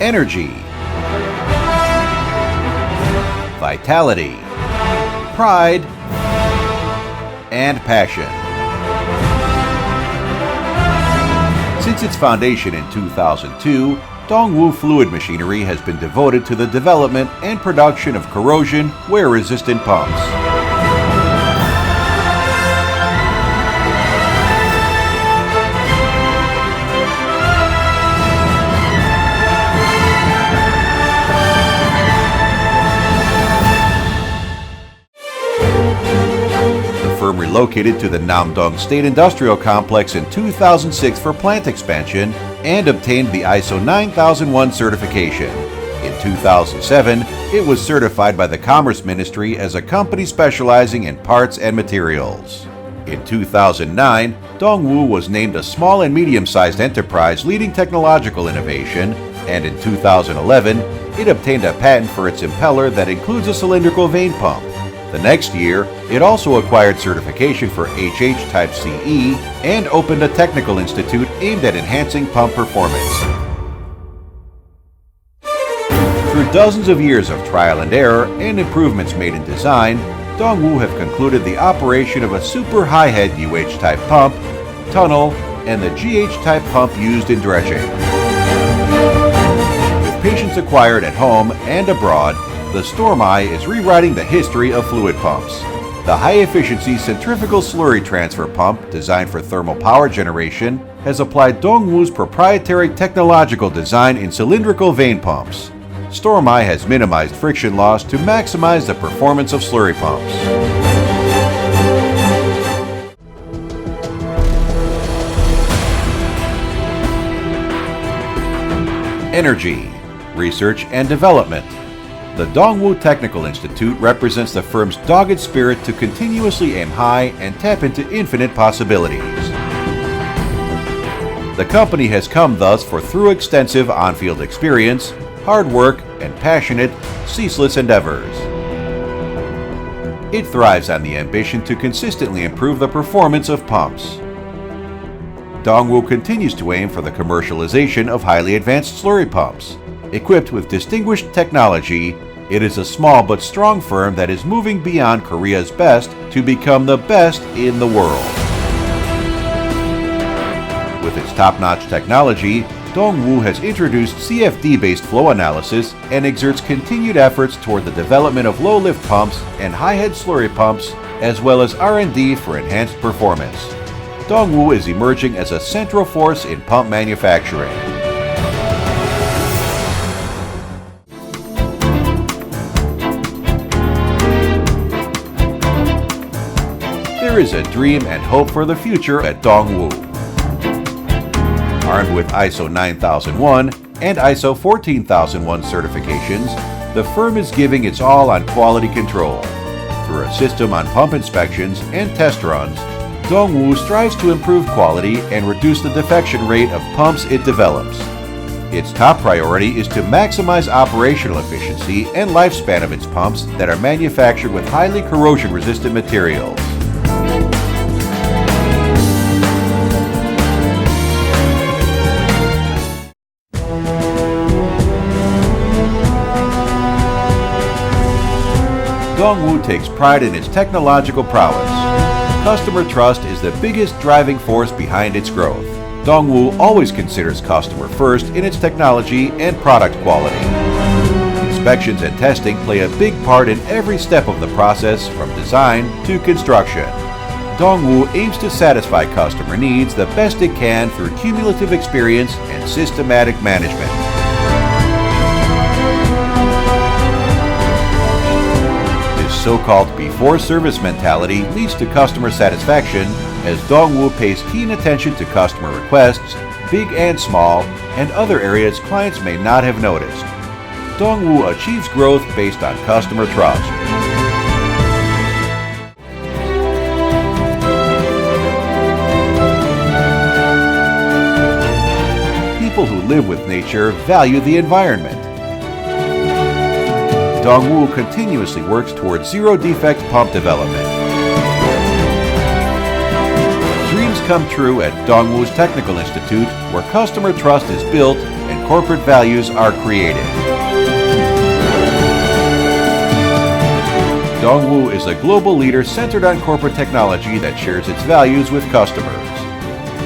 energy, vitality, pride, and passion. Since its foundation in 2002, Dongwoo Fluid Machinery has been devoted to the development and production of corrosion wear-resistant pumps. The firm relocated to the Namdong State Industrial Complex in 2006 for plant expansion and obtained the ISO 9001 certification. In 2007, it was certified by the Commerce Ministry as a company specializing in parts and materials. In 2009, Dongwoo was named a small and medium-sized enterprise leading technological innovation, and in 2011, it obtained a patent for its impeller that includes a cylindrical vane pump. The next year, it also acquired certification for HH Type CE and opened a technical institute aimed at enhancing pump performance. Through dozens of years of trial and error and improvements made in design, Dongwoo have concluded the operation of a super high-head UH type pump, tunnel, and the GH type pump used in dredging. With patience acquired at home and abroad, the Storm Eye is rewriting the history of fluid pumps. The high-efficiency centrifugal slurry transfer pump, designed for thermal power generation, has applied Dongwoo's proprietary technological design in cylindrical vane pumps. Storm Eye has minimized friction loss to maximize the performance of slurry pumps. Energy, research and development. The Dongwoo Technical Institute represents the firm's dogged spirit to continuously aim high and tap into infinite possibilities. The company has come thus through extensive on-field experience, hard work, and passionate, ceaseless endeavors. It thrives on the ambition to consistently improve the performance of pumps. Dongwoo continues to aim for the commercialization of highly advanced slurry pumps. Equipped with distinguished technology, it is a small but strong firm that is moving beyond Korea's best to become the best in the world. With its top-notch technology, Dongwoo has introduced CFD-based flow analysis and exerts continued efforts toward the development of low-lift pumps and high-head slurry pumps, as well as R&D for enhanced performance. Dongwoo is emerging as a central force in pump manufacturing. There is a dream and hope for the future at Dongwoo. Armed with ISO 9001 and ISO 14001 certifications, the firm is giving its all on quality control. Through a system on pump inspections and test runs, Dongwoo strives to improve quality and reduce the defection rate of pumps it develops. Its top priority is to maximize operational efficiency and lifespan of its pumps that are manufactured with highly corrosion-resistant materials. Dongwoo takes pride in its technological prowess. Customer trust is the biggest driving force behind its growth. Dongwoo always considers customer first in its technology and product quality. Inspections and testing play a big part in every step of the process from design to construction. Dongwoo aims to satisfy customer needs the best it can through cumulative experience and systematic management. So-called before-service mentality leads to customer satisfaction as Dongwoo pays keen attention to customer requests, big and small, and other areas clients may not have noticed. Dongwoo achieves growth based on customer trust. People who live with nature value the environment. Dongwoo continuously works towards zero-defect pump development. Dreams come true at Dongwoo's Technical Institute, where customer trust is built and corporate values are created. Dongwoo is a global leader centered on corporate technology that shares its values with customers.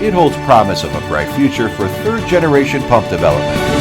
It holds promise of a bright future for third-generation pump development.